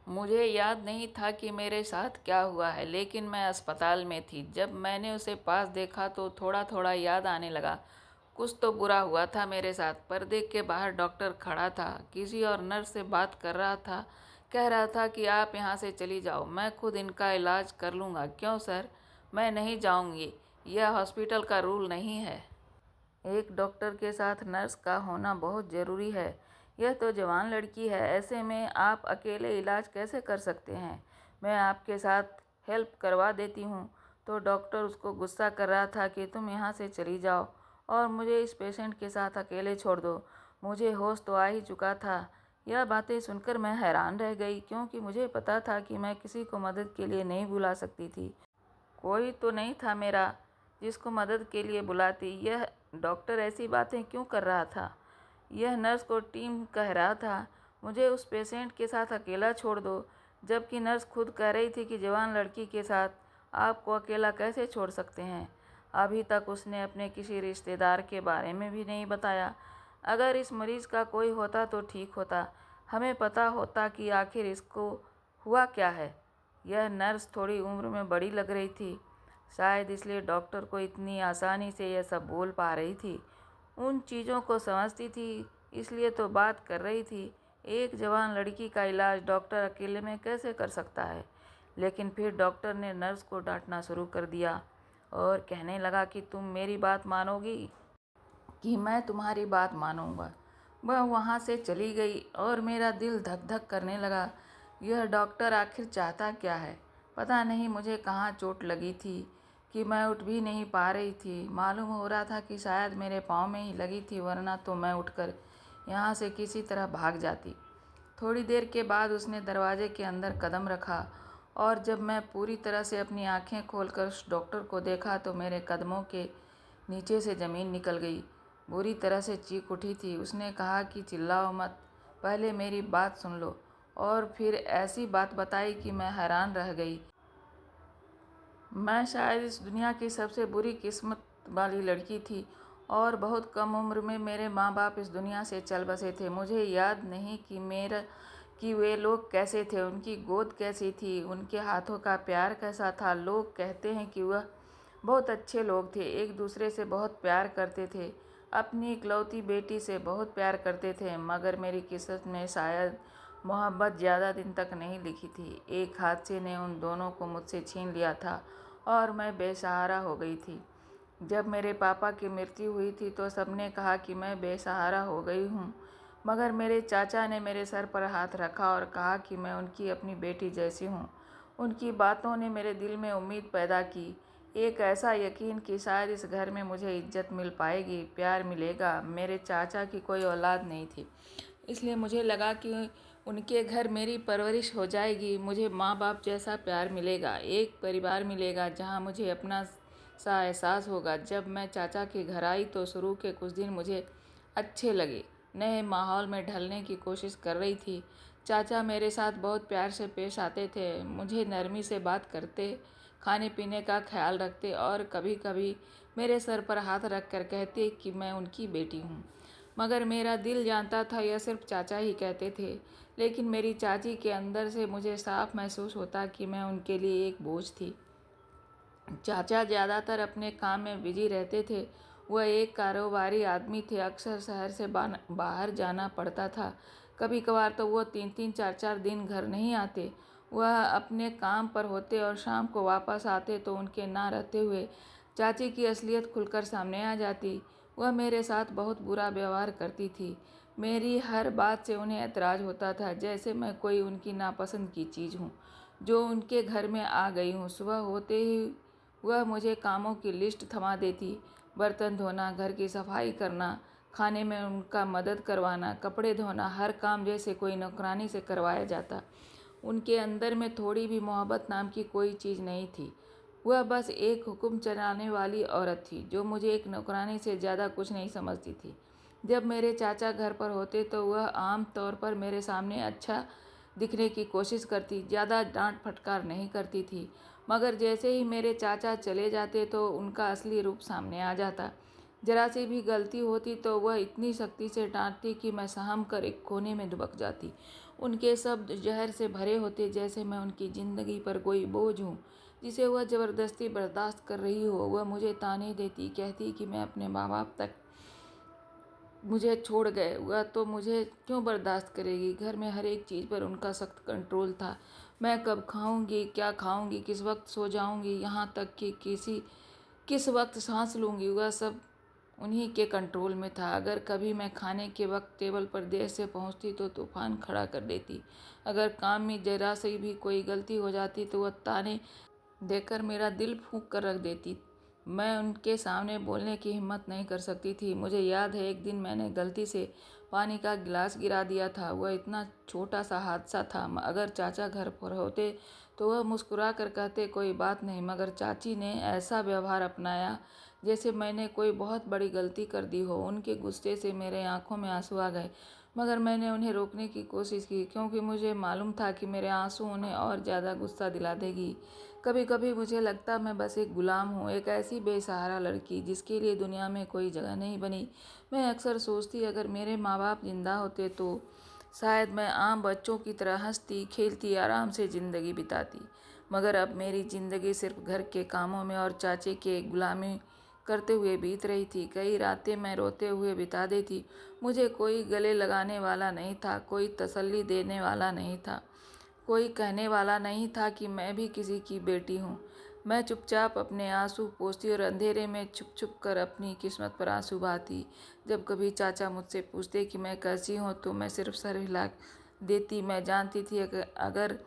मुझे याद नहीं था कि मेरे साथ क्या हुआ है, लेकिन मैं अस्पताल में थी। जब मैंने उसे पास देखा तो थोड़ा थोड़ा याद आने लगा। कुछ तो बुरा हुआ था मेरे साथ। पर्दे के बाहर डॉक्टर खड़ा था, किसी और नर्स से बात कर रहा था। कह रहा था कि आप यहाँ से चली जाओ, मैं खुद इनका इलाज कर लूँगा। क्यों सर? मैं नहीं जाऊँगी, यह हॉस्पिटल का रूल नहीं है। एक डॉक्टर के साथ नर्स का होना बहुत ज़रूरी है। यह तो जवान लड़की है, ऐसे में आप अकेले इलाज कैसे कर सकते हैं? मैं आपके साथ हेल्प करवा देती हूँ। तो डॉक्टर उसको गुस्सा कर रहा था कि तुम यहाँ से चली जाओ और मुझे इस पेशेंट के साथ अकेले छोड़ दो। मुझे होश तो आ ही चुका था। यह बातें सुनकर मैं हैरान रह गई, क्योंकि मुझे पता था कि मैं किसी को मदद के लिए नहीं बुला सकती थी। कोई तो नहीं था मेरा जिसको मदद के लिए बुलाती। यह डॉक्टर ऐसी बातें क्यों कर रहा था? यह नर्स को टीम कह रहा था मुझे उस पेशेंट के साथ अकेला छोड़ दो, जबकि नर्स खुद कह रही थी कि जवान लड़की के साथ आपको अकेला कैसे छोड़ सकते हैं। अभी तक उसने अपने किसी रिश्तेदार के बारे में भी नहीं बताया। अगर इस मरीज का कोई होता तो ठीक होता, हमें पता होता कि आखिर इसको हुआ क्या है। यह नर्स थोड़ी उम्र में बड़ी लग रही थी, शायद इसलिए डॉक्टर को इतनी आसानी से यह सब बोल पा रही थी। उन चीज़ों को समझती थी, इसलिए तो बात कर रही थी। एक जवान लड़की का इलाज डॉक्टर अकेले में कैसे कर सकता है? लेकिन फिर डॉक्टर ने नर्स को डांटना शुरू कर दिया और कहने लगा कि तुम मेरी बात मानोगी कि मैं तुम्हारी बात मानूंगा। वह वहाँ से चली गई और मेरा दिल धक धक करने लगा। यह डॉक्टर आखिर चाहता क्या है? पता नहीं मुझे कहाँ चोट लगी थी कि मैं उठ भी नहीं पा रही थी। मालूम हो रहा था कि शायद मेरे पाँव में ही लगी थी, वरना तो मैं उठकर यहाँ से किसी तरह भाग जाती। थोड़ी देर के बाद उसने दरवाजे के अंदर कदम रखा और जब मैं पूरी तरह से अपनी आंखें खोलकर उस डॉक्टर को देखा तो मेरे कदमों के नीचे से ज़मीन निकल गई। बुरी तरह से चीख उठी थी। उसने कहा कि चिल्लाओ मत, पहले मेरी बात सुन लो। और फिर ऐसी बात बताई कि मैं हैरान रह गई। मैं शायद इस दुनिया की सबसे बुरी किस्मत वाली लड़की थी और बहुत कम उम्र में मेरे माँ बाप इस दुनिया से चल बसे थे। मुझे याद नहीं कि वे लोग कैसे थे, उनकी गोद कैसी थी, उनके हाथों का प्यार कैसा था। लोग कहते हैं कि वह बहुत अच्छे लोग थे, एक दूसरे से बहुत प्यार करते थे, अपनी इकलौती बेटी से बहुत प्यार करते थे। मगर मेरी किस्मत में शायद मोहब्बत ज़्यादा दिन तक नहीं लिखी थी। एक हादसे ने उन दोनों को मुझसे छीन लिया था और मैं बेसहारा हो गई थी। जब मेरे पापा की मृत्यु हुई थी तो सबने कहा कि मैं बेसहारा हो गई हूँ, मगर मेरे चाचा ने मेरे सर पर हाथ रखा और कहा कि मैं उनकी अपनी बेटी जैसी हूँ। उनकी बातों ने मेरे दिल में उम्मीद पैदा की, एक ऐसा यकीन कि शायद इस घर में मुझे इज्जत मिल पाएगी, प्यार मिलेगा। मेरे चाचा की कोई औलाद नहीं थी, इसलिए मुझे लगा कि उनके घर मेरी परवरिश हो जाएगी, मुझे माँ बाप जैसा प्यार मिलेगा, एक परिवार मिलेगा जहाँ मुझे अपना सा एहसास होगा। जब मैं चाचा के घर आई तो शुरू के कुछ दिन मुझे अच्छे लगे। नए माहौल में ढलने की कोशिश कर रही थी। चाचा मेरे साथ बहुत प्यार से पेश आते थे, मुझे नरमी से बात करते, खाने पीने का ख्याल रखते और कभी कभी मेरे सर पर हाथ रख कर कहते कि मैं उनकी बेटी हूँ। मगर मेरा दिल जानता था यह सिर्फ चाचा ही कहते थे, लेकिन मेरी चाची के अंदर से मुझे साफ महसूस होता कि मैं उनके लिए एक बोझ थी। चाचा ज़्यादातर अपने काम में बिजी रहते थे। वह एक कारोबारी आदमी थे, अक्सर शहर से बाहर जाना पड़ता था। कभी कभार तो वह 3-3 4-4 दिन घर नहीं आते। वह अपने काम पर होते और शाम को वापस आते तो उनके ना रहते हुए चाची की असलियत खुलकर सामने आ जाती। वह मेरे साथ बहुत बुरा व्यवहार करती थी। मेरी हर बात से उन्हें ऐतराज़ होता था, जैसे मैं कोई उनकी नापसंद की चीज़ हूँ जो उनके घर में आ गई हूँ। सुबह होते ही वह मुझे कामों की लिस्ट थमा देती, बर्तन धोना, घर की सफाई करना, खाने में उनका मदद करवाना, कपड़े धोना, हर काम जैसे कोई नौकरानी से करवाया जाता। उनके अंदर में थोड़ी भी मोहब्बत नाम की कोई चीज़ नहीं थी। वह बस एक हुक्म चलाने वाली औरत थी जो मुझे एक नौकरानी से ज़्यादा कुछ नहीं समझती थी। जब मेरे चाचा घर पर होते तो वह आम तौर पर मेरे सामने अच्छा दिखने की कोशिश करती, ज़्यादा डांट फटकार नहीं करती थी। मगर जैसे ही मेरे चाचा चले जाते तो उनका असली रूप सामने आ जाता। जरा सी भी गलती होती तो वह इतनी सख्ती से डांटती कि मैं सहम कर एक कोने में दुबक जाती। उनके शब्द जहर से भरे होते, जैसे मैं उनकी ज़िंदगी पर कोई बोझ हूँ जिसे वह ज़बरदस्ती बर्दाश्त कर रही हो। वह मुझे ताने देती, कहती कि मैं अपने माँ बाप तक मुझे छोड़ गए, वह तो मुझे क्यों बर्दाश्त करेगी। घर में हर एक चीज़ पर उनका सख्त कंट्रोल था। मैं कब खाऊंगी, क्या खाऊंगी, किस वक्त सो जाऊंगी, यहाँ तक कि किस वक्त सांस लूंगी, वह सब उन्हीं के कंट्रोल में था। अगर कभी मैं खाने के वक्त टेबल पर देर से पहुंचती तो तूफान खड़ा कर देती। अगर काम में जरा सी भी कोई गलती हो जाती तो वह ताने देकर मेरा दिल फूंक कर रख देती। मैं उनके सामने बोलने की हिम्मत नहीं कर सकती थी। मुझे याद है एक दिन मैंने गलती से पानी का गिलास गिरा दिया था। वह इतना छोटा सा हादसा था। अगर चाचा घर पर होते तो वह मुस्कुरा कर कहते कोई बात नहीं, मगर चाची ने ऐसा व्यवहार अपनाया जैसे मैंने कोई बहुत बड़ी गलती कर दी हो। उनके गुस्से से मेरे आंखों में आंसू आ गए, मगर मैंने उन्हें रोकने की कोशिश की, क्योंकि मुझे मालूम था कि मेरे आंसू उन्हें और ज़्यादा गुस्सा दिला देगी। कभी कभी मुझे लगता मैं बस एक गुलाम हूँ, एक ऐसी बेसहारा लड़की जिसके लिए दुनिया में कोई जगह नहीं बनी। मैं अक्सर सोचती अगर मेरे माँ बाप जिंदा होते तो शायद मैं आम बच्चों की तरह हंसती खेलती आराम से ज़िंदगी बिताती। मगर अब मेरी ज़िंदगी सिर्फ घर के कामों में और चाचे के गुलामी करते हुए बीत रही थी। कई रातें मैं रोते हुए बिता देती। मुझे कोई गले लगाने वाला नहीं था, कोई तसल्ली देने वाला नहीं था, कोई कहने वाला नहीं था कि मैं भी किसी की बेटी हूँ। मैं चुपचाप अपने आंसू पोंछती और अंधेरे में छुप छुप कर अपनी किस्मत पर आंसू बहाती। जब कभी चाचा मुझसे पूछते कि मैं कैसी हूँ तो मैं सिर्फ सर हिला देती। मैं जानती थी अगर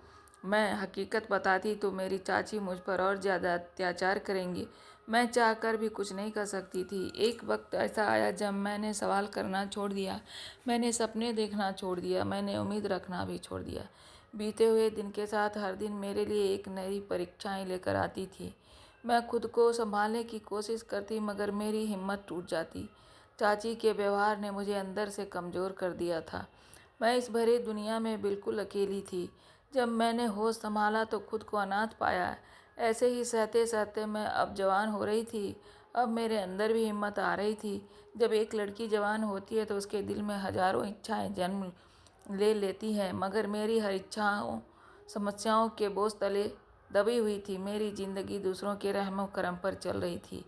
मैं हकीकत बताती तो मेरी चाची मुझ पर और ज़्यादा अत्याचार करेंगी। मैं चाहकर भी कुछ नहीं कर सकती थी। एक वक्त ऐसा आया जब मैंने सवाल करना छोड़ दिया, मैंने सपने देखना छोड़ दिया, मैंने उम्मीद रखना भी छोड़ दिया। बीते हुए दिन के साथ हर दिन मेरे लिए एक नई परीक्षाएं लेकर आती थी। मैं खुद को संभालने की कोशिश करती, मगर मेरी हिम्मत टूट जाती। चाची के व्यवहार ने मुझे अंदर से कमज़ोर कर दिया था। मैं इस भरी दुनिया में बिल्कुल अकेली थी। जब मैंने होश संभाला तो खुद को अनाथ पाया। ऐसे ही सहते सहते मैं अब जवान हो रही थी। अब मेरे अंदर भी हिम्मत आ रही थी। जब एक लड़की जवान होती है तो उसके दिल में हजारों इच्छाएं जन्म ले लेती है, मगर मेरी हर इच्छाओं समस्याओं के बोझ तले दबी हुई थी। मेरी ज़िंदगी दूसरों के रहमो करम पर चल रही थी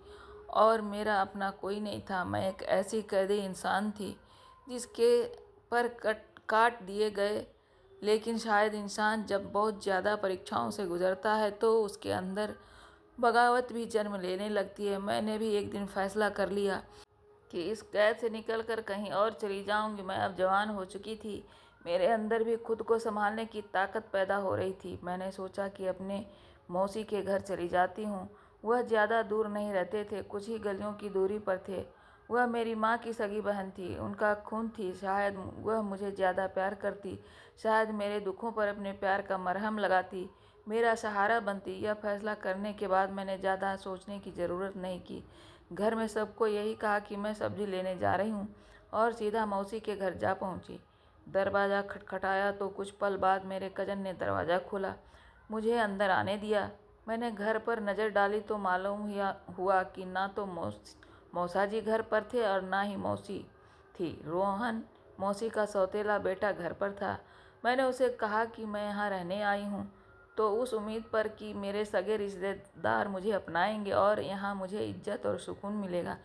और मेरा अपना कोई नहीं था। मैं एक ऐसी कैदी इंसान थी जिसके पर काट दिए गए। लेकिन शायद इंसान जब बहुत ज़्यादा परीक्षाओं से गुजरता है तो उसके अंदर बगावत भी जन्म लेने लगती है। मैंने भी एक दिन फैसला कर लिया कि इस कैद से निकलकर कहीं और चली जाऊंगी। मैं अब जवान हो चुकी थी। मेरे अंदर भी खुद को संभालने की ताकत पैदा हो रही थी। मैंने सोचा कि अपने मौसी के घर चली जाती हूँ। वह ज़्यादा दूर नहीं रहते थे, कुछ ही गलियों की दूरी पर थे। वह मेरी माँ की सगी बहन थी, उनका खून थी। शायद वह मुझे ज़्यादा प्यार करती, शायद मेरे दुखों पर अपने प्यार का मरहम लगाती, मेरा सहारा बनती। यह फैसला करने के बाद मैंने ज़्यादा सोचने की ज़रूरत नहीं की। घर में सबको यही कहा कि मैं सब्जी लेने जा रही हूँ और सीधा मौसी के घर जा पहुँची। दरवाज़ा खटखटाया तो कुछ पल बाद मेरे कज़न ने दरवाज़ा खोला, मुझे अंदर आने दिया। मैंने घर पर नज़र डाली तो मालूम हुआ कि ना तो मौसा जी घर पर थे और ना ही मौसी थी। रोहन, मौसी का सौतेला बेटा, घर पर था। मैंने उसे कहा कि मैं यहाँ रहने आई हूँ तो उस उम्मीद पर कि मेरे सगे रिश्तेदार मुझे अपनाएंगे और यहाँ मुझे इज्जत और सुकून मिलेगा।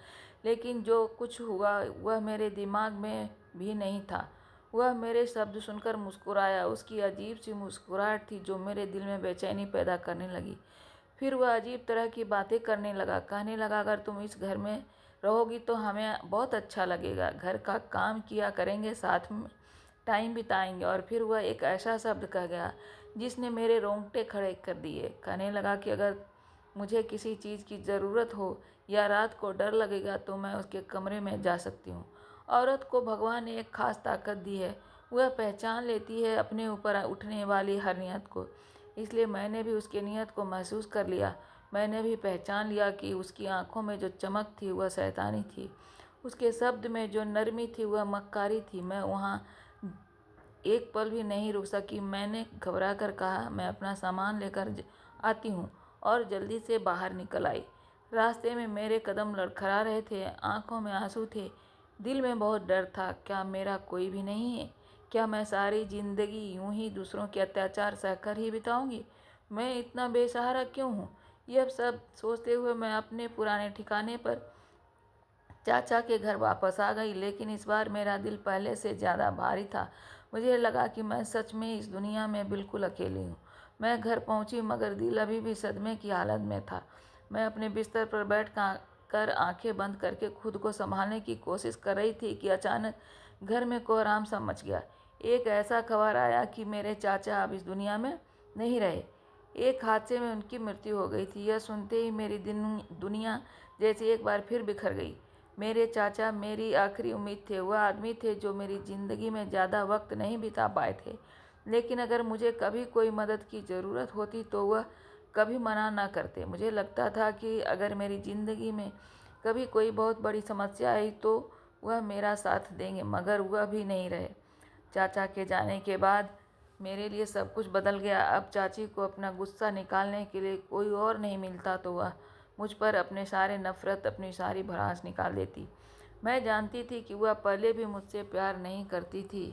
लेकिन जो कुछ हुआ वह मेरे दिमाग में भी नहीं था। वह मेरे शब्द सुनकर मुस्कुराया। उसकी अजीब सी मुस्कुराहट थी जो मेरे दिल में बेचैनी पैदा करने लगी। फिर वह अजीब तरह की बातें करने लगा। कहने लगा अगर तुम इस घर में रहोगी तो हमें बहुत अच्छा लगेगा, घर का काम किया करेंगे, साथ में टाइम बिताएंगे। और फिर वह एक ऐसा शब्द कह गया जिसने मेरे रोंगटे खड़े कर दिए। कहने लगा कि अगर मुझे किसी चीज़ की ज़रूरत हो या रात को डर लगेगा तो मैं उसके कमरे में जा सकती हूँ। औरत को भगवान ने एक खास ताकत दी है, वह पहचान लेती है अपने ऊपर उठने वाली हर नियत को। इसलिए मैंने भी उसकी नियत को महसूस कर लिया। मैंने भी पहचान लिया कि उसकी आंखों में जो चमक थी वह शैतानी थी, उसके शब्द में जो नरमी थी वह मक्कारी थी। मैं वहाँ एक पल भी नहीं रुक सकी। मैंने घबरा कर कहा मैं अपना सामान लेकर आती हूँ और जल्दी से बाहर निकल आई। रास्ते में मेरे कदम लड़खड़ा रहे थे, आंखों में आंसू थे, दिल में बहुत डर था। क्या मेरा कोई भी नहीं है? क्या मैं सारी जिंदगी यूं ही दूसरों के अत्याचार सहकर ही बिताऊंगी? मैं इतना बेसहारा क्यों हूँ? यह सब सोचते हुए मैं अपने पुराने ठिकाने पर चाचा के घर वापस आ गई, लेकिन इस बार मेरा दिल पहले से ज़्यादा भारी था। मुझे लगा कि मैं सच में इस दुनिया में बिल्कुल अकेली हूँ। मैं घर पहुँची मगर दिल अभी भी सदमे की हालत में था। मैं अपने बिस्तर पर बैठ कर आंखें बंद करके खुद को संभालने की कोशिश कर रही थी कि अचानक घर में कोहराम सा मच गया। एक ऐसा खबर आया कि मेरे चाचा अब इस दुनिया में नहीं रहे। एक हादसे में उनकी मृत्यु हो गई थी। यह सुनते ही मेरी दुनिया जैसे एक बार फिर बिखर गई। मेरे चाचा मेरी आखिरी उम्मीद थे। वह आदमी थे जो मेरी ज़िंदगी में ज़्यादा वक्त नहीं बिता पाए थे, लेकिन अगर मुझे कभी कोई मदद की ज़रूरत होती तो वह कभी मना ना करते। मुझे लगता था कि अगर मेरी ज़िंदगी में कभी कोई बहुत बड़ी समस्या आई तो वह मेरा साथ देंगे, मगर वह भी नहीं रहे। चाचा के जाने के बाद मेरे लिए सब कुछ बदल गया। अब चाची को अपना गुस्सा निकालने के लिए कोई और नहीं मिलता तो वह मुझ पर अपने सारे नफ़रत, अपनी सारी भड़ास निकाल देती। मैं जानती थी कि वह पहले भी मुझसे प्यार नहीं करती थी,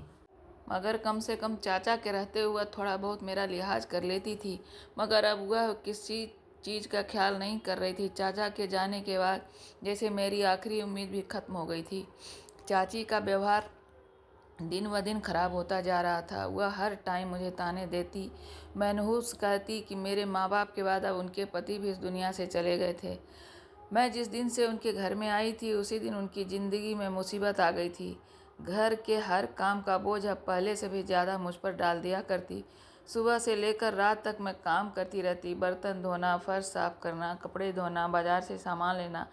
मगर कम से कम चाचा के रहते हुए थोड़ा बहुत मेरा लिहाज कर लेती थी। मगर अब वह किसी चीज़ का ख्याल नहीं कर रही थी। चाचा के जाने के बाद जैसे मेरी आखिरी उम्मीद भी खत्म हो गई थी। चाची का व्यवहार दिन ब दिन खराब होता जा रहा था। वह हर टाइम मुझे ताने देती, मनहूस कहती कि मेरे माँ बाप के बाद अब उनके पति भी इस दुनिया से चले गए थे। मैं जिस दिन से उनके घर में आई थी उसी दिन उनकी ज़िंदगी में मुसीबत आ गई थी। घर के हर काम का बोझ अब पहले से भी ज़्यादा मुझ पर डाल दिया करती। सुबह से लेकर रात तक मैं काम करती रहती। बर्तन धोना, फर्श साफ करना, कपड़े धोना, बाजार से सामान लेना,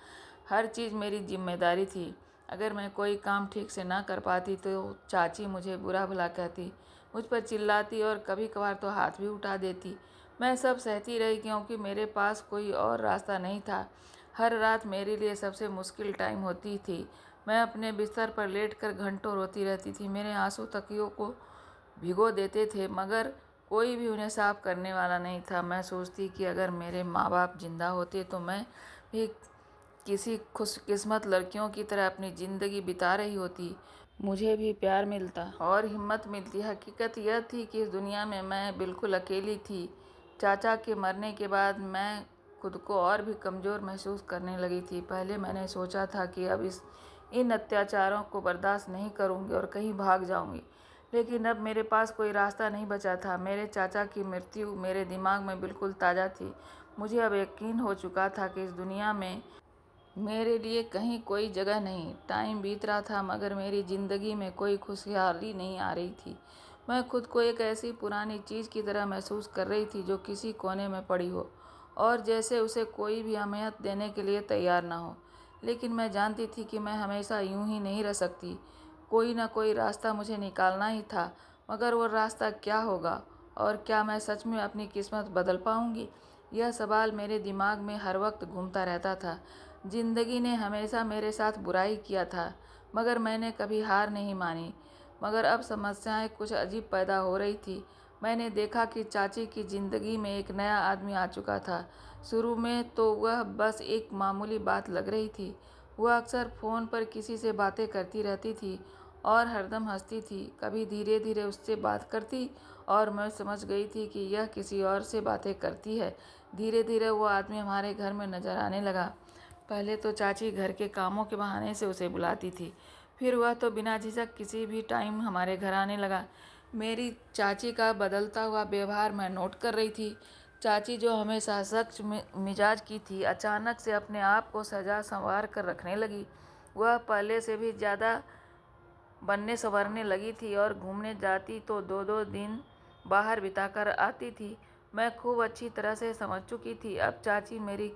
हर चीज़ मेरी जिम्मेदारी थी। अगर मैं कोई काम ठीक से ना कर पाती तो चाची मुझे बुरा भला कहती, मुझ पर चिल्लाती और कभी कभार तो हाथ भी उठा देती। मैं सब सहती रही क्योंकि मेरे पास कोई और रास्ता नहीं था। हर रात मेरे लिए सबसे मुश्किल टाइम होती थी। मैं अपने बिस्तर पर लेटकर घंटों रोती रहती थी। मेरे आंसू तकियों को भिगो देते थे, मगर कोई भी उन्हें साफ करने वाला नहीं था। मैं सोचती कि अगर मेरे माँ बाप जिंदा होते तो मैं भी किसी खुशकिस्मत लड़कियों की तरह अपनी ज़िंदगी बिता रही होती। मुझे भी प्यार मिलता और हिम्मत मिलती। हकीकत यह थी कि इस दुनिया में मैं बिल्कुल अकेली थी। चाचा के मरने के बाद मैं खुद को और भी कमज़ोर महसूस करने लगी थी। पहले मैंने सोचा था कि अब इन अत्याचारों को बर्दाश्त नहीं करूंगी और कहीं भाग जाऊंगी, लेकिन अब मेरे पास कोई रास्ता नहीं बचा था। मेरे चाचा की मृत्यु मेरे दिमाग में बिल्कुल ताज़ा थी। मुझे अब यकीन हो चुका था कि इस दुनिया में मेरे लिए कहीं कोई जगह नहीं। टाइम बीत रहा था मगर मेरी ज़िंदगी में कोई खुशहाली नहीं आ रही थी। मैं खुद को एक ऐसी पुरानी चीज़ की तरह महसूस कर रही थी जो किसी कोने में पड़ी हो और जैसे उसे कोई भी अहमियत देने के लिए तैयार ना हो। लेकिन मैं जानती थी कि मैं हमेशा यूं ही नहीं रह सकती। कोई ना कोई रास्ता मुझे निकालना ही था, मगर वो रास्ता क्या होगा और क्या मैं सच में अपनी किस्मत बदल पाऊंगी? यह सवाल मेरे दिमाग में हर वक्त घूमता रहता था। जिंदगी ने हमेशा मेरे साथ बुराई किया था, मगर मैंने कभी हार नहीं मानी। मगर अब समस्याएं कुछ अजीब पैदा हो रही थी। मैंने देखा कि चाची की ज़िंदगी में एक नया आदमी आ चुका था। शुरू में तो वह बस एक मामूली बात लग रही थी। वह अक्सर फ़ोन पर किसी से बातें करती रहती थी और हरदम हंसती थी। कभी धीरे धीरे उससे बात करती और मैं समझ गई थी कि यह किसी और से बातें करती है। धीरे धीरे वो आदमी हमारे घर में नज़र आने लगा। पहले तो चाची घर के कामों के बहाने से उसे बुलाती थी, फिर वह तो बिना झिझक किसी भी टाइम हमारे घर आने लगा। मेरी चाची का बदलता हुआ व्यवहार मैं नोट कर रही थी। चाची जो हमेशा सख्त मिजाज की थी, अचानक से अपने आप को सजा संवार कर रखने लगी। वह पहले से भी ज़्यादा बनने संवरने लगी थी और घूमने जाती तो 2-2 दिन बाहर बिताकर आती थी। मैं खूब अच्छी तरह से समझ चुकी थी अब चाची मेरी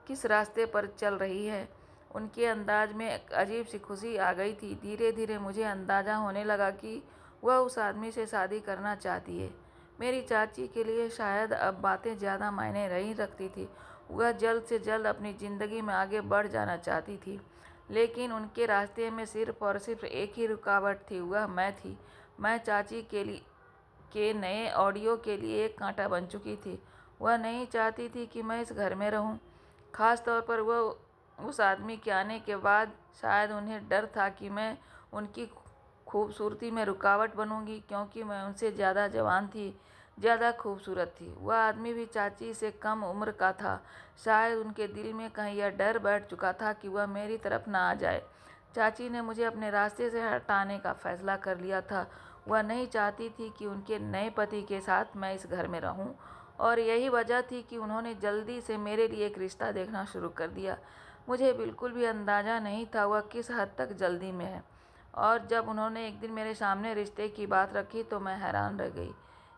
किस रास्ते पर चल रही है। उनके अंदाज में एक अजीब सी खुशी आ गई थी। धीरे धीरे मुझे अंदाज़ा होने लगा कि वह उस आदमी से शादी करना चाहती है। मेरी चाची के लिए शायद अब बातें ज़्यादा मायने नहीं रखती थी। वह जल्द से जल्द अपनी ज़िंदगी में आगे बढ़ जाना चाहती थी, लेकिन उनके रास्ते में सिर्फ और सिर्फ एक ही रुकावट थी, वह मैं थी। मैं चाची के नए ऑडियो के लिए एक कांटा बन चुकी थी। वह नहीं चाहती थी कि मैं इस घर में रहूं। ख़ास तौर पर वह उस आदमी के आने के बाद। शायद उन्हें डर था कि मैं उनकी खूबसूरती में रुकावट बनूंगी, क्योंकि मैं उनसे ज़्यादा जवान थी, ज़्यादा खूबसूरत थी। वह आदमी भी चाची से कम उम्र का था। शायद उनके दिल में कहीं यह डर बैठ चुका था कि वह मेरी तरफ ना आ जाए। चाची ने मुझे अपने रास्ते से हटाने का फैसला कर लिया था। वह नहीं चाहती थी कि उनके नए पति के साथ मैं इस घर में रहूं, और यही वजह थी कि उन्होंने जल्दी से मेरे लिए एक रिश्ता देखना शुरू कर दिया। मुझे बिल्कुल भी अंदाज़ा नहीं था वह किस हद तक जल्दी में है, और जब उन्होंने एक दिन मेरे सामने रिश्ते की बात रखी तो मैं हैरान रह गई।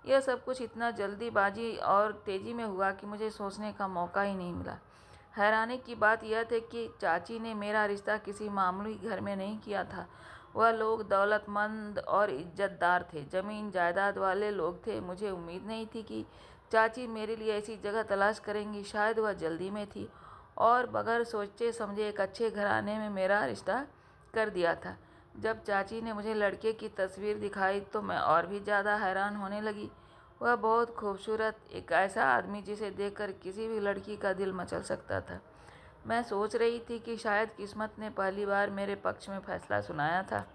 यह सब कुछ इतना जल्दीबाजी और तेज़ी में हुआ कि मुझे सोचने का मौका ही नहीं मिला। हैरानी की बात यह थी कि चाची ने मेरा रिश्ता किसी मामूली घर में नहीं किया था। वह लोग दौलतमंद और इज्जतदार थे, ज़मीन जायदाद वाले लोग थे। मुझे उम्मीद नहीं थी कि चाची मेरे लिए ऐसी जगह तलाश करेंगी। शायद वह जल्दी में थी और बगैर सोचे समझे एक अच्छे घराने में मेरा रिश्ता कर दिया था। जब चाची ने मुझे लड़के की तस्वीर दिखाई तो मैं और भी ज़्यादा हैरान होने लगी। वह बहुत खूबसूरत, एक ऐसा आदमी जिसे देखकर किसी भी लड़की का दिल मचल सकता था। मैं सोच रही थी कि शायद किस्मत ने पहली बार मेरे पक्ष में फैसला सुनाया था।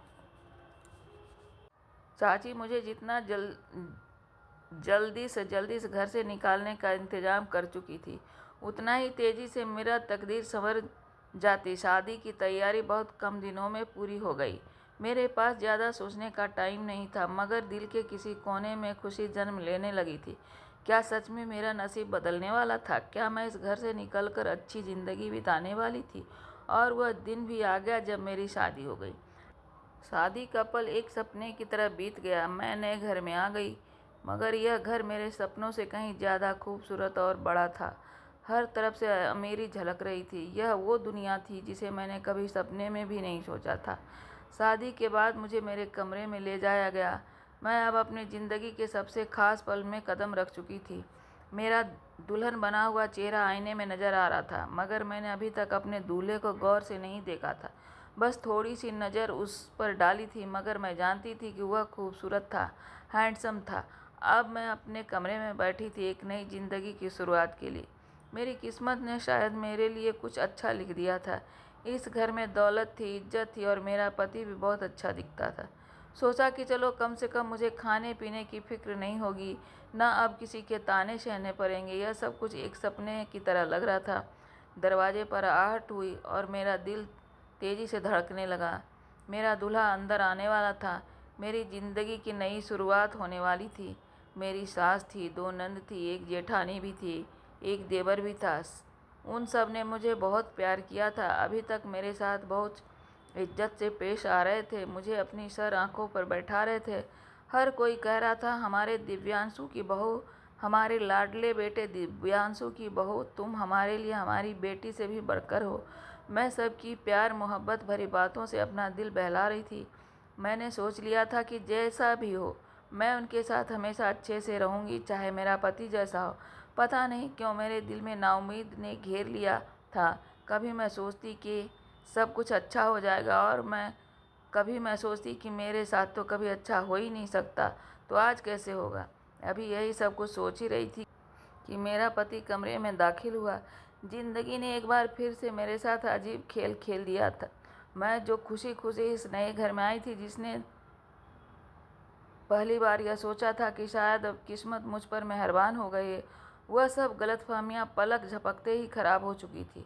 चाची मुझे जितना जल्दी से घर से निकालने का इंतज़ाम कर चुकी थी, उतना ही तेज़ी से मेरा तकदीर संवर जाती। शादी की तैयारी बहुत कम दिनों में पूरी हो गई। मेरे पास ज़्यादा सोचने का टाइम नहीं था, मगर दिल के किसी कोने में खुशी जन्म लेने लगी थी। क्या सच में मेरा नसीब बदलने वाला था? क्या मैं इस घर से निकलकर अच्छी ज़िंदगी बिताने वाली थी? और वह दिन भी आ गया जब मेरी शादी हो गई। शादी का पल एक सपने की तरह बीत गया। मैं नए घर में आ गई, मगर यह घर मेरे सपनों से कहीं ज़्यादा खूबसूरत और बड़ा था। हर तरफ से अमीरी झलक रही थी। यह वो दुनिया थी जिसे मैंने कभी सपने में भी नहीं सोचा था। शादी के बाद मुझे मेरे कमरे में ले जाया गया। मैं अब अपनी ज़िंदगी के सबसे ख़ास पल में कदम रख चुकी थी। मेरा दुल्हन बना हुआ चेहरा आईने में नज़र आ रहा था, मगर मैंने अभी तक अपने दूल्हे को गौर से नहीं देखा था। बस थोड़ी सी नज़र उस पर डाली थी, मगर मैं जानती थी कि वह खूबसूरत था, हैंडसम था। अब मैं अपने कमरे में बैठी थी एक नई ज़िंदगी की शुरुआत के लिए। मेरी किस्मत ने शायद मेरे लिए कुछ अच्छा लिख दिया था। इस घर में दौलत थी, इज्जत थी, और मेरा पति भी बहुत अच्छा दिखता था। सोचा कि चलो कम से कम मुझे खाने पीने की फिक्र नहीं होगी, ना अब किसी के ताने सहने पड़ेंगे। यह सब कुछ एक सपने की तरह लग रहा था। दरवाजे पर आहट हुई और मेरा दिल तेज़ी से धड़कने लगा। मेरा दूल्हा अंदर आने वाला था। मेरी ज़िंदगी की नई शुरुआत होने वाली थी। मेरी सास थी, दो नंद थी, एक जेठानी भी थी, एक देवर भी था। उन सब ने मुझे बहुत प्यार किया था। अभी तक मेरे साथ बहुत इज्जत से पेश आ रहे थे, मुझे अपनी सर आंखों पर बैठा रहे थे। हर कोई कह रहा था, हमारे दिव्यांशु की बहू, हमारे लाडले बेटे दिव्यांशु की बहू, तुम हमारे लिए हमारी बेटी से भी बढ़कर हो। मैं सबकी प्यार मोहब्बत भरी बातों से अपना दिल बहला रही थी। मैंने सोच लिया था कि जैसा भी हो, मैं उनके साथ हमेशा अच्छे से रहूंगी, चाहे मेरा पति जैसा हो। पता नहीं क्यों मेरे दिल में नाउम्मीद ने घेर लिया था। कभी मैं सोचती कि सब कुछ अच्छा हो जाएगा, और कभी मैं सोचती कि मेरे साथ तो कभी अच्छा हो ही नहीं सकता, तो आज कैसे होगा। अभी यही सब कुछ सोच ही रही थी कि मेरा पति कमरे में दाखिल हुआ। जिंदगी ने एक बार फिर से मेरे साथ अजीब खेल खेल दिया था। मैं जो खुशी खुशी इस नए घर में आई थी, जिसने पहली बार यह सोचा था कि शायद अब किस्मत मुझ पर मेहरबान हो गई है, वह सब गलतफहमियां पलक झपकते ही खराब हो चुकी थी।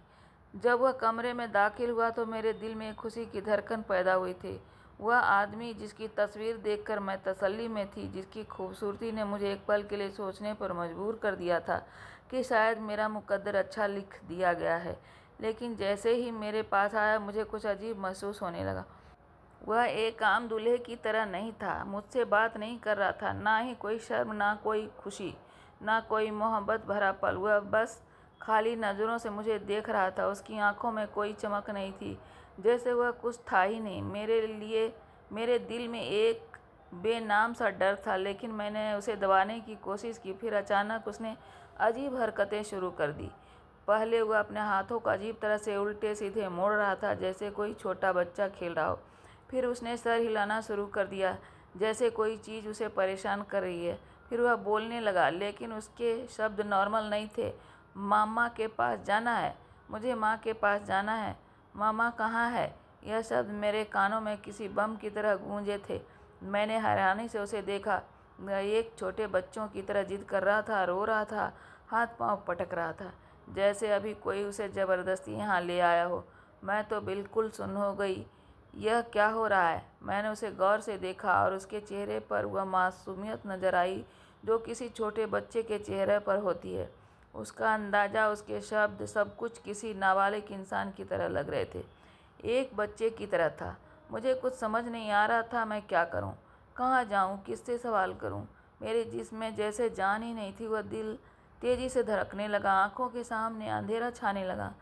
जब वह कमरे में दाखिल हुआ तो मेरे दिल में खुशी की धड़कन पैदा हुई थी। वह आदमी जिसकी तस्वीर देखकर मैं तसल्ली में थी, जिसकी खूबसूरती ने मुझे एक पल के लिए सोचने पर मजबूर कर दिया था कि शायद मेरा मुकद्दर अच्छा लिख दिया गया है। लेकिन जैसे ही मेरे पास आया, मुझे कुछ अजीब महसूस होने लगा। वह एक आम दूल्हे की तरह नहीं था। मुझसे बात नहीं कर रहा था, ना ही कोई शर्म, ना कोई खुशी, ना कोई मोहब्बत भरा पल। वह बस खाली नज़रों से मुझे देख रहा था। उसकी आंखों में कोई चमक नहीं थी, जैसे वह कुछ था ही नहीं। मेरे लिए मेरे दिल में एक बेनाम सा डर था, लेकिन मैंने उसे दबाने की कोशिश की। फिर अचानक उसने अजीब हरकतें शुरू कर दी। पहले वह अपने हाथों को अजीब तरह से उल्टे सीधे मोड़ रहा था, जैसे कोई छोटा बच्चा खेल रहा हो। फिर उसने सर हिलाना शुरू कर दिया, जैसे कोई चीज़ उसे परेशान कर रही है। फिर वह बोलने लगा, लेकिन उसके शब्द नॉर्मल नहीं थे। मामा के पास जाना है, मुझे माँ के पास जाना है। मामा कहाँ है? यह शब्द मेरे कानों में किसी बम की तरह गूंजे थे। मैंने हैरानी से उसे देखा। वह एक छोटे बच्चों की तरह जिद कर रहा था, रो रहा था, हाथ पांव पटक रहा था, जैसे अभी कोई उसे ज़बरदस्ती यहाँ ले आया हो। मैं तो बिल्कुल सुन्न हो गई। यह क्या हो रहा है? मैंने उसे गौर से देखा और उसके चेहरे पर वह मासूमियत नजर आई जो किसी छोटे बच्चे के चेहरे पर होती है। उसका अंदाज़ा, उसके शब्द, सब कुछ किसी नाबालिग इंसान की तरह लग रहे थे, एक बच्चे की तरह था। मुझे कुछ समझ नहीं आ रहा था मैं क्या करूं, कहाँ जाऊं, किससे सवाल करूं। मेरे जिस्म में जैसे जान ही नहीं थी। वह दिल तेजी से धड़कने लगा, आंखों के सामने अंधेरा छाने लगा।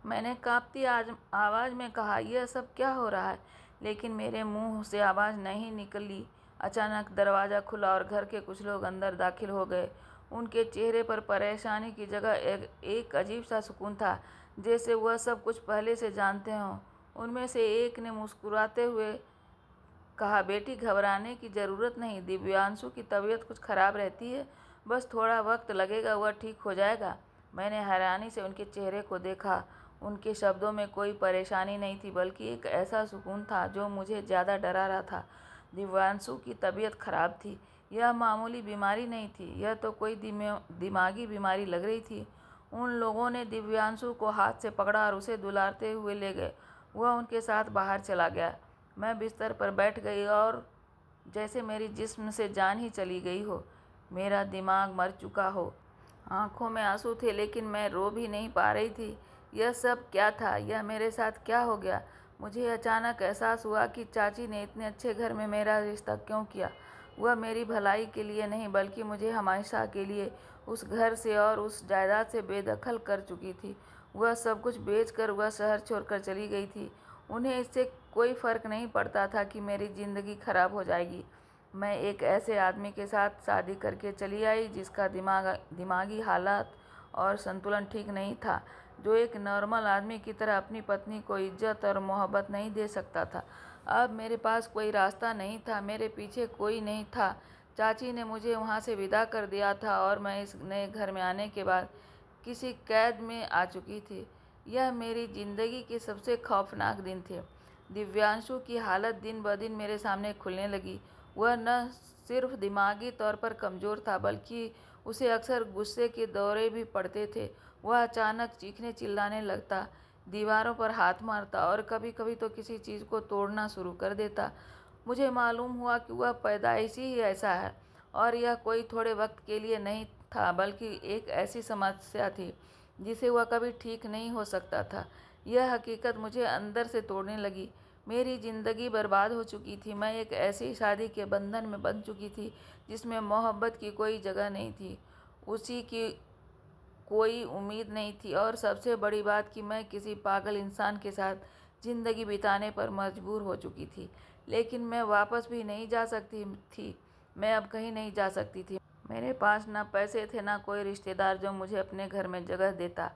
मैंने कांपती आवाज़ में कहा, यह सब क्या हो रहा है? लेकिन मेरे मुंह से आवाज़ नहीं निकली। अचानक दरवाज़ा खुला और घर के कुछ लोग अंदर दाखिल हो गए। उनके चेहरे पर परेशानी की जगह एक अजीब सा सुकून था, जैसे वह सब कुछ पहले से जानते हों। उनमें से एक ने मुस्कुराते हुए कहा, बेटी घबराने की ज़रूरत नहीं, दिव्यांशु की तबीयत कुछ ख़राब रहती है, बस थोड़ा वक्त लगेगा, वह ठीक हो जाएगा। मैंने हैरानी से उनके चेहरे को देखा। उनके शब्दों में कोई परेशानी नहीं थी, बल्कि एक ऐसा सुकून था जो मुझे ज़्यादा डरा रहा था। दिव्यांशु की तबीयत खराब थी। यह मामूली बीमारी नहीं थी, यह तो कोई दिमागी बीमारी लग रही थी। उन लोगों ने दिव्यांशु को हाथ से पकड़ा और उसे दुलारते हुए ले गए। वह उनके साथ बाहर चला गया। मैं बिस्तर पर बैठ गई और जैसे मेरी जिस्म से जान ही चली गई हो, मेरा दिमाग मर चुका हो। आंखों में आंसू थे, लेकिन मैं रो भी नहीं पा रही थी। यह सब क्या था? यह मेरे साथ क्या हो गया? मुझे अचानक एहसास हुआ कि चाची ने इतने अच्छे घर में मेरा रिश्ता क्यों किया। वह मेरी भलाई के लिए नहीं, बल्कि मुझे हमेशा के लिए उस घर से और उस जायदाद से बेदखल कर चुकी थी। वह सब कुछ बेचकर वह शहर छोड़कर चली गई थी। उन्हें इससे कोई फ़र्क नहीं पड़ता था कि मेरी ज़िंदगी खराब हो जाएगी। मैं एक ऐसे आदमी के साथ शादी करके चली आई जिसका दिमागी हालात और संतुलन ठीक नहीं था, जो एक नॉर्मल आदमी की तरह अपनी पत्नी को इज्जत और मोहब्बत नहीं दे सकता था। अब मेरे पास कोई रास्ता नहीं था, मेरे पीछे कोई नहीं था। चाची ने मुझे वहाँ से विदा कर दिया था और मैं इस नए घर में आने के बाद किसी कैद में आ चुकी थी। यह मेरी ज़िंदगी के सबसे खौफनाक दिन थे। दिव्यांशु की हालत दिन ब दिन मेरे सामने खुलने लगी। वह न सिर्फ दिमागी तौर पर कमज़ोर था, बल्कि उसे अक्सर गुस्से के दौरे भी पड़ते थे। वह अचानक चीखने चिल्लाने लगता, दीवारों पर हाथ मारता और कभी कभी तो किसी चीज़ को तोड़ना शुरू कर देता। मुझे मालूम हुआ कि वह पैदाइशी ही ऐसा है और यह कोई थोड़े वक्त के लिए नहीं था, बल्कि एक ऐसी समस्या थी जिसे वह कभी ठीक नहीं हो सकता था। यह हकीकत मुझे अंदर से तोड़ने लगी। मेरी ज़िंदगी बर्बाद हो चुकी थी। मैं एक ऐसी शादी के बंधन में बंध चुकी थी जिसमें मोहब्बत की कोई जगह नहीं थी, उसी की कोई उम्मीद नहीं थी, और सबसे बड़ी बात कि मैं किसी पागल इंसान के साथ ज़िंदगी बिताने पर मजबूर हो चुकी थी। लेकिन मैं वापस भी नहीं जा सकती थी। मैं अब कहीं नहीं जा सकती थी। मेरे पास ना पैसे थे, ना कोई रिश्तेदार जो मुझे अपने घर में जगह देता।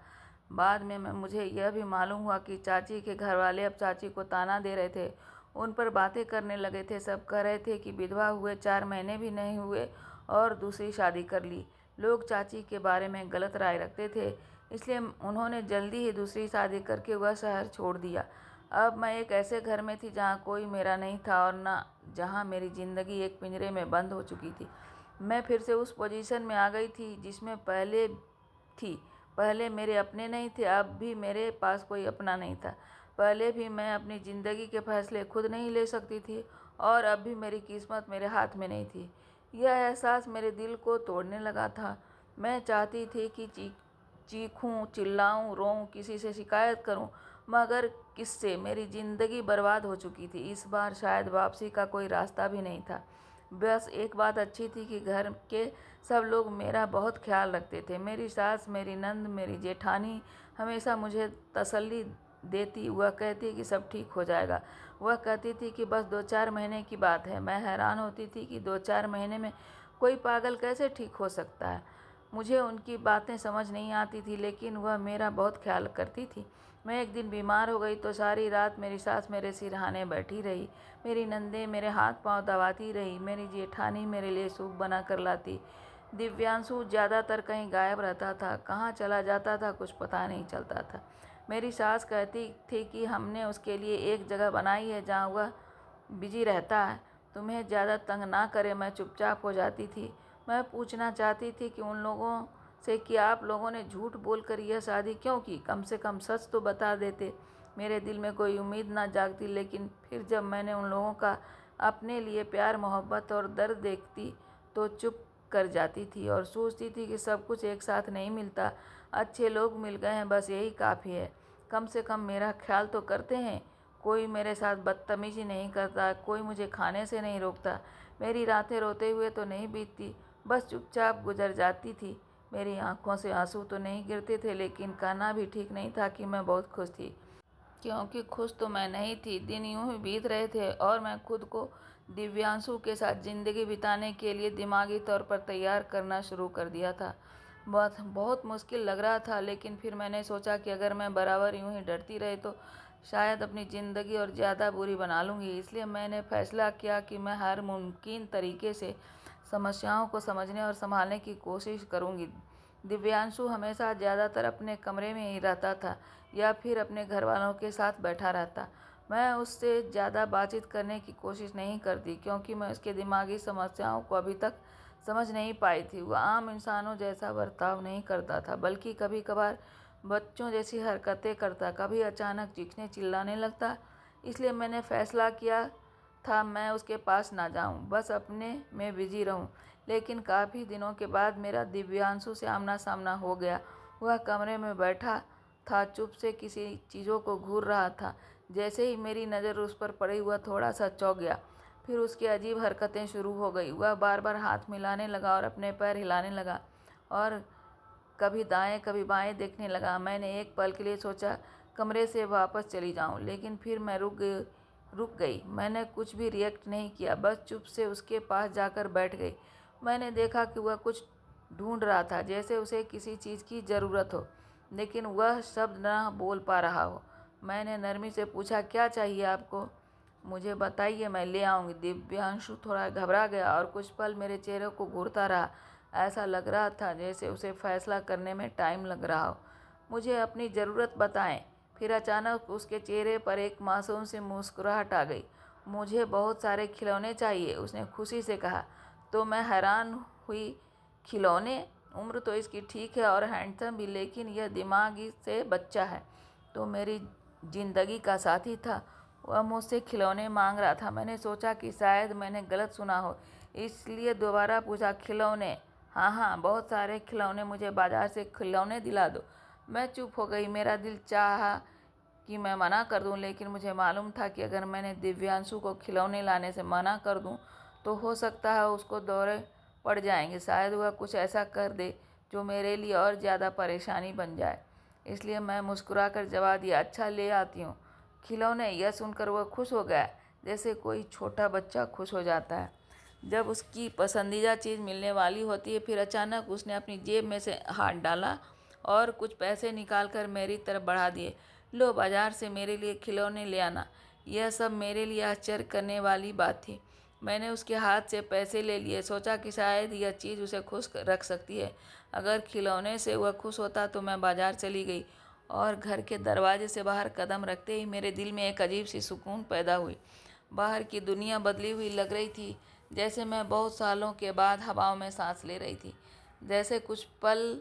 बाद में मुझे यह भी मालूम हुआ कि चाची के घर वाले अब चाची को ताना दे रहे थे, उन पर बातें करने लगे थे। सब कह रहे थे कि विधवा हुए 4 महीने भी नहीं हुए और दूसरी शादी कर ली। लोग चाची के बारे में गलत राय रखते थे, इसलिए उन्होंने जल्दी ही दूसरी शादी करके वह शहर छोड़ दिया। अब मैं एक ऐसे घर में थी जहाँ कोई मेरा नहीं था और न जहाँ मेरी ज़िंदगी एक पिंजरे में बंद हो चुकी थी। मैं फिर से उस पोजीशन में आ गई थी जिसमें पहले थी। पहले मेरे अपने नहीं थे, अब भी मेरे पास कोई अपना नहीं था। पहले भी मैं अपनी ज़िंदगी के फैसले खुद नहीं ले सकती थी और अब भी मेरी किस्मत मेरे हाथ में नहीं थी। यह एहसास मेरे दिल को तोड़ने लगा था। मैं चाहती थी कि चीखूं, चिल्लाऊं, रोऊं, किसी से शिकायत करूं, मगर किससे? मेरी ज़िंदगी बर्बाद हो चुकी थी। इस बार शायद वापसी का कोई रास्ता भी नहीं था। बस एक बात अच्छी थी कि घर के सब लोग मेरा बहुत ख्याल रखते थे। मेरी सास, मेरी नंद, मेरी जेठानी हमेशा मुझे तसल्ली देती। वह कहती कि सब ठीक हो जाएगा। वह कहती थी कि बस 2-4 महीने की बात है। मैं हैरान होती थी कि 2-4 महीने में कोई पागल कैसे ठीक हो सकता है। मुझे उनकी बातें समझ नहीं आती थी, लेकिन वह मेरा बहुत ख्याल करती थी। मैं एक दिन बीमार हो गई तो सारी रात मेरी सास मेरे सिरहाने बैठी रही। मेरी नंदें मेरे हाथ पांव दबाती रही। मेरी जेठानी मेरे लिए सूप बना कर लाती। दिव्यांशु ज़्यादातर कहीं गायब रहता था, कहाँ चला जाता था कुछ पता नहीं चलता था। मेरी सास कहती थी कि हमने उसके लिए एक जगह बनाई है जहाँ वह बिजी रहता है, तुम्हें ज़्यादा तंग ना करे। मैं चुपचाप हो जाती थी। मैं पूछना चाहती थी कि उन लोगों से कि आप लोगों ने झूठ बोलकर यह शादी क्यों की, कम से कम सच तो बता देते। मेरे दिल में कोई उम्मीद ना जागती, लेकिन फिर जब मैंने उन लोगों का अपने लिए प्यार, मोहब्बत और दर्द देखती तो चुप कर जाती थी और सोचती थी कि सब कुछ एक साथ नहीं मिलता। अच्छे लोग मिल गए हैं, बस यही काफ़ी है। कम से कम मेरा ख्याल तो करते हैं। कोई मेरे साथ बदतमीजी नहीं करता, कोई मुझे खाने से नहीं रोकता। मेरी रातें रोते हुए तो नहीं बीतती, बस चुपचाप गुजर जाती थी। मेरी आंखों से आंसू तो नहीं गिरते थे, लेकिन कहना भी ठीक नहीं था कि मैं बहुत खुश थी, क्योंकि खुश तो मैं नहीं थी। दिन यूं ही बीत रहे थे और मैं खुद को दिव्यांशु के साथ ज़िंदगी बिताने के लिए दिमागी तौर पर तैयार करना शुरू कर दिया था। बहुत बहुत मुश्किल लग रहा था, लेकिन फिर मैंने सोचा कि अगर मैं बराबर यूं ही डरती रही तो शायद अपनी ज़िंदगी और ज़्यादा बुरी बना लूँगी। इसलिए मैंने फैसला किया कि मैं हर मुमकिन तरीके से समस्याओं को समझने और संभालने की कोशिश करूँगी। दिव्यांशु हमेशा ज़्यादातर अपने कमरे में ही रहता था या फिर अपने घर वालों के साथ बैठा रहता। मैं उससे ज़्यादा बातचीत करने की कोशिश नहीं करती, क्योंकि मैं उसके दिमागी समस्याओं को अभी तक समझ नहीं पाई थी। वह आम इंसानों जैसा बर्ताव नहीं करता था, बल्कि कभी कभार बच्चों जैसी हरकतें करता, कभी अचानक चीखने चिल्लाने लगता। इसलिए मैंने फैसला किया था मैं उसके पास ना जाऊं, बस अपने में बिजी रहूं। लेकिन काफ़ी दिनों के बाद मेरा दिव्यांशु से आमना सामना हो गया। वह कमरे में बैठा था, चुप से किसी चीज़ों को घूर रहा था। जैसे ही मेरी नज़र उस पर पड़ी, वह थोड़ा सा चौंक गया। फिर उसकी अजीब हरकतें शुरू हो गई। वह बार बार हाथ मिलाने लगा और अपने पैर हिलाने लगा और कभी दाएं कभी बाएं देखने लगा। मैंने एक पल के लिए सोचा कमरे से वापस चली जाऊं, लेकिन फिर मैं रुक गई। मैंने कुछ भी रिएक्ट नहीं किया, बस चुप से उसके पास जाकर बैठ गई। मैंने देखा कि वह कुछ ढूंढ रहा था, जैसे उसे किसी चीज़ की ज़रूरत हो, लेकिन वह शब्द न बोल पा रहा हो। मैंने नरमी से पूछा, क्या चाहिए आपको? मुझे बताइए, मैं ले आऊँगी। दिव्यांशु थोड़ा घबरा गया और कुछ पल मेरे चेहरे को घूरता रहा। ऐसा लग रहा था जैसे उसे फैसला करने में टाइम लग रहा हो। मुझे अपनी ज़रूरत बताएं। फिर अचानक उसके चेहरे पर एक मासूम सी मुस्कुराहट आ गई। मुझे बहुत सारे खिलौने चाहिए, उसने खुशी से कहा। तो मैं हैरान हुई, खिलौने? उम्र तो इसकी ठीक है और हैंडसम भी, लेकिन यह दिमागी से बच्चा है। तो मेरी ज़िंदगी का साथी था, वह मुझसे खिलौने मांग रहा था। मैंने सोचा कि शायद मैंने गलत सुना हो, इसलिए दोबारा पूछा, खिलौने? हाँ हाँ, बहुत सारे खिलौने। मुझे बाजार से खिलौने दिला दो। मैं चुप हो गई। मेरा दिल चाहा कि मैं मना कर दूं, लेकिन मुझे मालूम था कि अगर मैंने दिव्यांशु को खिलौने लाने से मना कर दूं तो हो सकता है उसको दौरे पड़ जाएंगे। शायद वह कुछ ऐसा कर दे जो मेरे लिए और ज़्यादा परेशानी बन जाए। इसलिए मैं मुस्कुराकर जवाब दिया, अच्छा, ले आती हूँ खिलौने। यह सुनकर वह खुश हो गया, जैसे कोई छोटा बच्चा खुश हो जाता है जब उसकी पसंदीदा चीज़ मिलने वाली होती है। फिर अचानक उसने अपनी जेब में से हाथ डाला और कुछ पैसे निकालकर मेरी तरफ बढ़ा दिए। लो, बाजार से मेरे लिए खिलौने ले आना। यह सब मेरे लिए आश्चर्य करने वाली बात थी। मैंने उसके हाथ से पैसे ले लिए, सोचा कि शायद यह चीज़ उसे खुश रख सकती है। अगर खिलौने से वह खुश होता तो मैं बाजार चली गई और घर के दरवाजे से बाहर कदम रखते ही मेरे दिल में एक अजीब सी सुकून पैदा हुई। बाहर की दुनिया बदली हुई लग रही थी, जैसे मैं बहुत सालों के बाद हवाओं में सांस ले रही थी। जैसे कुछ पल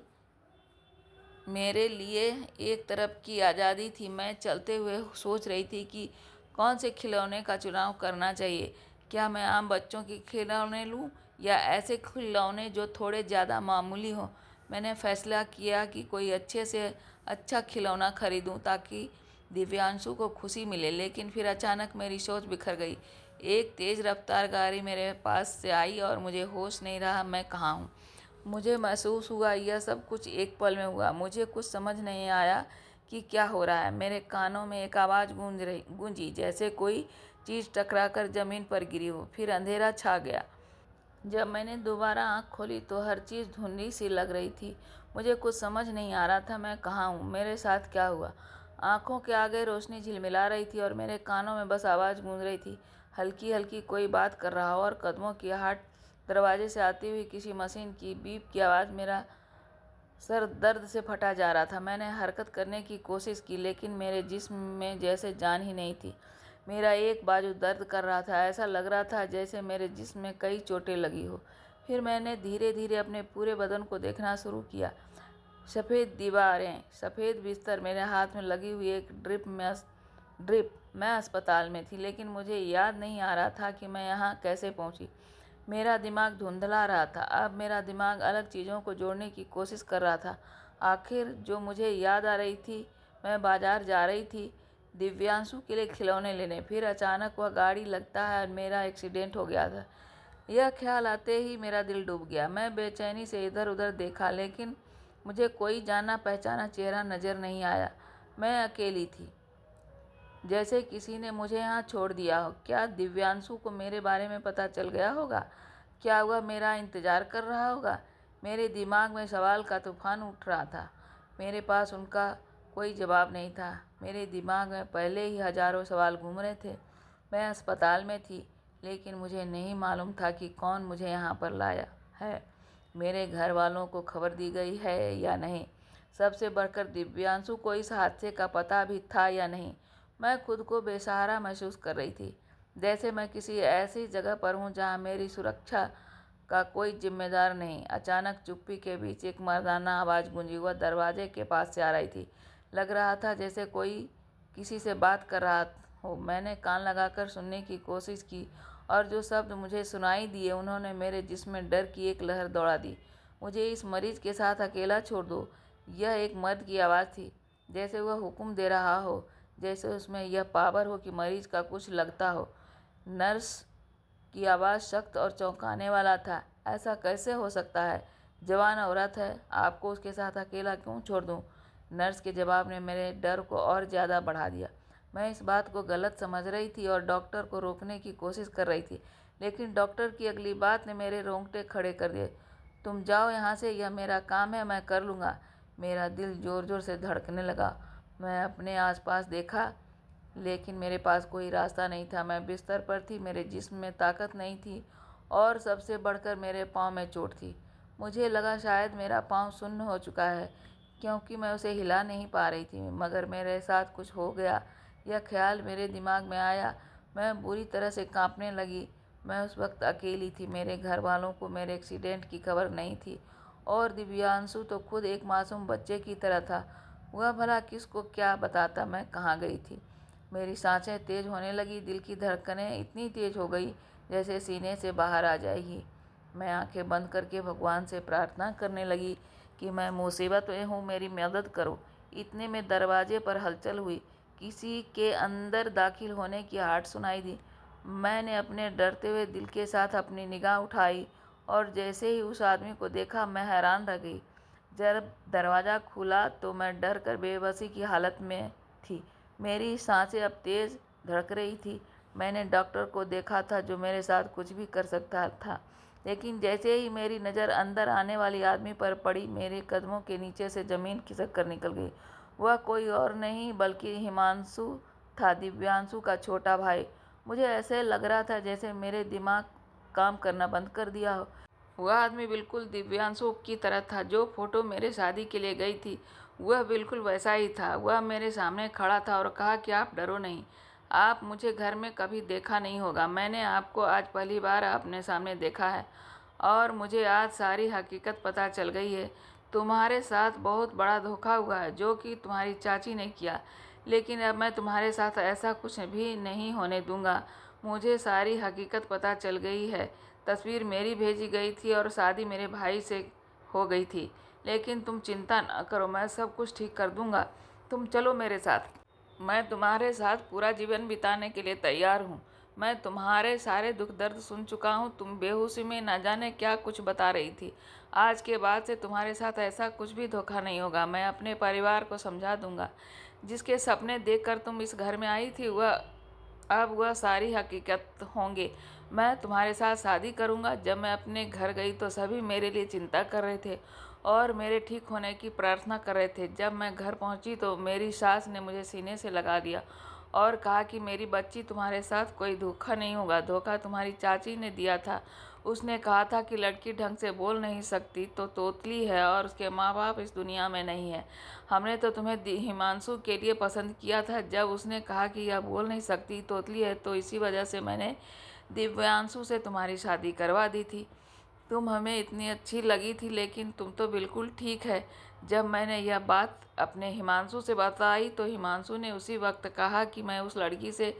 मेरे लिए एक तरफ की आज़ादी थी। मैं चलते हुए सोच रही थी कि कौन से खिलौने का चुनाव करना चाहिए। क्या मैं आम बच्चों के खिलौने लूं या ऐसे खिलौने जो थोड़े ज़्यादा मामूली हों। मैंने फैसला किया कि कोई अच्छे से अच्छा खिलौना खरीदूं ताकि दिव्यांशु को खुशी मिले। लेकिन फिर अचानक मेरी सोच बिखर गई। एक तेज़ रफ्तार गाड़ी मेरे पास से आई और मुझे होश नहीं रहा मैं कहाँ हूँ। मुझे महसूस हुआ यह सब कुछ एक पल में हुआ। मुझे कुछ समझ नहीं आया कि क्या हो रहा है। मेरे कानों में एक आवाज़ गूंजी, जैसे कोई चीज़ टकराकर ज़मीन पर गिरी हो। फिर अंधेरा छा गया। जब मैंने दोबारा आँख खोली तो हर चीज़ धुंधली सी लग रही थी। मुझे कुछ समझ नहीं आ रहा था मैं कहाँ हूँ, मेरे साथ क्या हुआ। आँखों के आगे रोशनी झिलमिला रही थी और मेरे कानों में बस आवाज़ गूंज रही थी, हल्की हल्की कोई बात कर रहा हो और कदमों की आहट दरवाजे से आती हुई किसी मशीन की बीप की आवाज़। मेरा सर दर्द से फटा जा रहा था। मैंने हरकत करने की कोशिश की, लेकिन मेरे जिस्म में जैसे जान ही नहीं थी। मेरा एक बाजू दर्द कर रहा था, ऐसा लग रहा था जैसे मेरे जिस्म में कई चोटें लगी हो। फिर मैंने धीरे धीरे अपने पूरे बदन को देखना शुरू किया। सफ़ेद दीवारें, सफ़ेद बिस्तर, मेरे हाथ में लगी हुई एक ड्रिप। मैं अस्पताल में थी, लेकिन मुझे याद नहीं आ रहा था कि मैं यहाँ कैसे पहुँची। मेरा दिमाग धुंधला रहा था। अब मेरा दिमाग अलग चीज़ों को जोड़ने की कोशिश कर रहा था। आखिर जो मुझे याद आ रही थी, मैं बाजार जा रही थी दिव्यांशु के लिए खिलौने लेने। फिर अचानक वह गाड़ी लगता है और मेरा एक्सीडेंट हो गया था। यह ख्याल आते ही मेरा दिल डूब गया। मैं बेचैनी से इधर उधर देखा, लेकिन मुझे कोई जाना पहचाना चेहरा नज़र नहीं आया। मैं अकेली थी, जैसे किसी ने मुझे यहाँ छोड़ दिया हो। क्या दिव्यांशु को मेरे बारे में पता चल गया होगा? क्या वह मेरा इंतज़ार कर रहा होगा? मेरे दिमाग में सवाल का तूफान उठ रहा था। मेरे पास उनका कोई जवाब नहीं था। मेरे दिमाग में पहले ही हजारों सवाल घूम रहे थे। मैं अस्पताल में थी, लेकिन मुझे नहीं मालूम था कि कौन मुझे यहाँ पर लाया है। मेरे घर वालों को खबर दी गई है या नहीं? सबसे बढ़कर दिव्यांशु को इस हादसे का पता भी था या नहीं? मैं खुद को बेसहारा महसूस कर रही थी, जैसे मैं किसी ऐसी जगह पर हूँ जहाँ मेरी सुरक्षा का कोई जिम्मेदार नहीं। अचानक चुप्पी के बीच एक मर्दाना आवाज़ गूंजी। वह दरवाजे के पास से आ रही थी। लग रहा था जैसे कोई किसी से बात कर रहा हो। मैंने कान लगाकर सुनने की कोशिश की, और जो शब्द मुझे सुनाई दिए उन्होंने मेरे जिस्म में डर की एक लहर दौड़ा दी। मुझे इस मरीज के साथ अकेला छोड़ दो। यह एक मर्द की आवाज़ थी, जैसे वह हुक्म दे रहा हो, जैसे उसमें यह पावर हो कि मरीज का कुछ लगता हो। नर्स की आवाज़ सख्त और चौंकाने वाला था। ऐसा कैसे हो सकता है? जवान औरत है, आपको उसके साथ अकेला क्यों छोड़ दूं? नर्स के जवाब ने मेरे डर को और ज़्यादा बढ़ा दिया। मैं इस बात को गलत समझ रही थी और डॉक्टर को रोकने की कोशिश कर रही थी, लेकिन डॉक्टर की अगली बात ने मेरे रोंगटे खड़े कर दिए। तुम जाओ यहाँ से, यह मेरा काम है, मैं कर लूँगा। मेरा दिल ज़ोर ज़ोर से धड़कने लगा। मैं अपने आसपास देखा, लेकिन मेरे पास कोई रास्ता नहीं था। मैं बिस्तर पर थी, मेरे जिस्म में ताकत नहीं थी, और सबसे बढ़कर मेरे पाँव में चोट थी। मुझे लगा शायद मेरा पाँव सुन्न हो चुका है, क्योंकि मैं उसे हिला नहीं पा रही थी। मगर मेरे साथ कुछ हो गया, यह ख्याल मेरे दिमाग में आया। मैं बुरी तरह से कांपने लगी। मैं उस वक्त अकेली थी। मेरे घर वालों को मेरे एक्सीडेंट की खबर नहीं थी, और दिव्यांशु तो खुद एक मासूम बच्चे की तरह था। वह भला किसको क्या बताता मैं कहाँ गई थी। मेरी सांसें तेज होने लगी। दिल की धड़कनें इतनी तेज हो गई जैसे सीने से बाहर आ जाएगी। मैं आंखें बंद करके भगवान से प्रार्थना करने लगी कि मैं मुसीबत में हूँ, मेरी मदद करो। इतने में दरवाजे पर हलचल हुई। किसी के अंदर दाखिल होने की आहट सुनाई दी। मैंने अपने डरते हुए दिल के साथ अपनी निगाह उठाई, और जैसे ही उस आदमी को देखा मैं हैरान रह गई। जब दरवाज़ा खुला तो मैं डर कर बेबसी की हालत में थी। मेरी सांसें अब तेज़ धड़क रही थी। मैंने डॉक्टर को देखा था, जो मेरे साथ कुछ भी कर सकता था, लेकिन जैसे ही मेरी नज़र अंदर आने वाली आदमी पर पड़ी, मेरे कदमों के नीचे से ज़मीन खिसक कर निकल गई। वह कोई और नहीं बल्कि हिमांशु था, दिव्यांशु का छोटा भाई। मुझे ऐसे लग रहा था जैसे मेरे दिमाग काम करना बंद कर दिया हो। वह आदमी बिल्कुल दिव्यांशु की तरह था। जो फोटो मेरे शादी के लिए गई थी, वह बिल्कुल वैसा ही था। वह मेरे सामने खड़ा था और कहा कि आप डरो नहीं, आप मुझे घर में कभी देखा नहीं होगा। मैंने आपको आज पहली बार अपने सामने देखा है, और मुझे आज सारी हकीकत पता चल गई है। तुम्हारे साथ बहुत बड़ा धोखा हुआ है, जो कि तुम्हारी चाची ने किया, लेकिन अब मैं तुम्हारे साथ ऐसा कुछ भी नहीं होने दूंगा। मुझे सारी हकीकत पता चल गई है। तस्वीर मेरी भेजी गई थी और शादी मेरे भाई से हो गई थी, लेकिन तुम चिंता न करो, मैं सब कुछ ठीक कर दूंगा। तुम चलो मेरे साथ। मैं तुम्हारे साथ पूरा जीवन बिताने के लिए तैयार हूँ। मैं तुम्हारे सारे दुख दर्द सुन चुका हूँ। तुम बेहोशी में न जाने क्या कुछ बता रही थी। आज के बाद से तुम्हारे साथ ऐसा कुछ भी धोखा नहीं होगा। मैं अपने परिवार को समझा दूंगा। जिसके सपने देखकर तुम इस घर में आई थी, अब वह सारी हकीकत होंगे। मैं तुम्हारे साथ शादी करूंगा। जब मैं अपने घर गई तो सभी मेरे लिए चिंता कर रहे थे और मेरे ठीक होने की प्रार्थना कर रहे थे। जब मैं घर पहुंची तो मेरी सास ने मुझे सीने से लगा दिया और कहा कि मेरी बच्ची, तुम्हारे साथ कोई धोखा नहीं होगा। धोखा तुम्हारी चाची ने दिया था। उसने कहा था कि लड़की ढंग से बोल नहीं सकती तो तोतली है और उसके माँ बाप इस दुनिया में नहीं है। हमने तो तुम्हें हिमांशु के लिए पसंद किया था। जब उसने कहा कि यह बोल नहीं सकती तोतली है तो इसी वजह से मैंने दिव्यांशु से तुम्हारी शादी करवा दी थी। तुम हमें इतनी अच्छी लगी थी, लेकिन तुम तो बिल्कुल ठीक है। जब मैंने यह बात अपने हिमांशु से बताई तो हिमांशु ने उसी वक्त कहा कि मैं उस लड़की से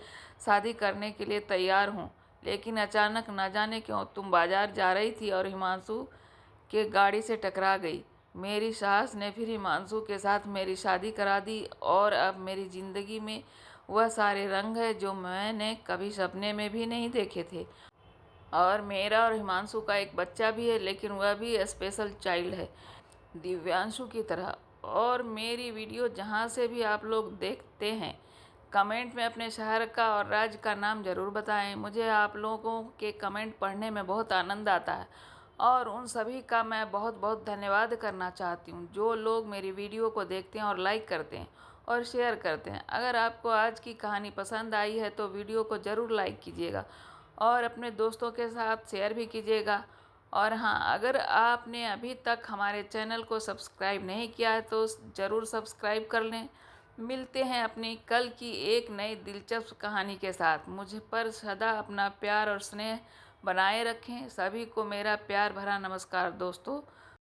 शादी करने के लिए तैयार हूँ। लेकिन अचानक न जाने क्यों तुम बाजार जा रही थी और हिमांशु के गाड़ी से टकरा गई। मेरी सास ने फिर हिमांशु के साथ मेरी शादी करा दी और अब मेरी ज़िंदगी में वह सारे रंग है जो मैंने कभी सपने में भी नहीं देखे थे। और मेरा और हिमांशु का एक बच्चा भी है, लेकिन वह भी स्पेशल चाइल्ड है दिव्यांशु की तरह। और मेरी वीडियो जहाँ से भी आप लोग देखते हैं, कमेंट में अपने शहर का और राज्य का नाम ज़रूर बताएं। मुझे आप लोगों के कमेंट पढ़ने में बहुत आनंद आता है और उन सभी का मैं बहुत बहुत धन्यवाद करना चाहती हूँ जो लोग मेरी वीडियो को देखते हैं और लाइक करते हैं और शेयर करते हैं। अगर आपको आज की कहानी पसंद आई है तो वीडियो को ज़रूर लाइक कीजिएगा और अपने दोस्तों के साथ शेयर भी कीजिएगा। और हाँ, अगर आपने अभी तक हमारे चैनल को सब्सक्राइब नहीं किया है तो ज़रूर सब्सक्राइब कर लें। मिलते हैं अपनी कल की एक नई दिलचस्प कहानी के साथ। मुझ पर सदा अपना प्यार और स्नेह बनाए रखें। सभी को मेरा प्यार भरा नमस्कार दोस्तों।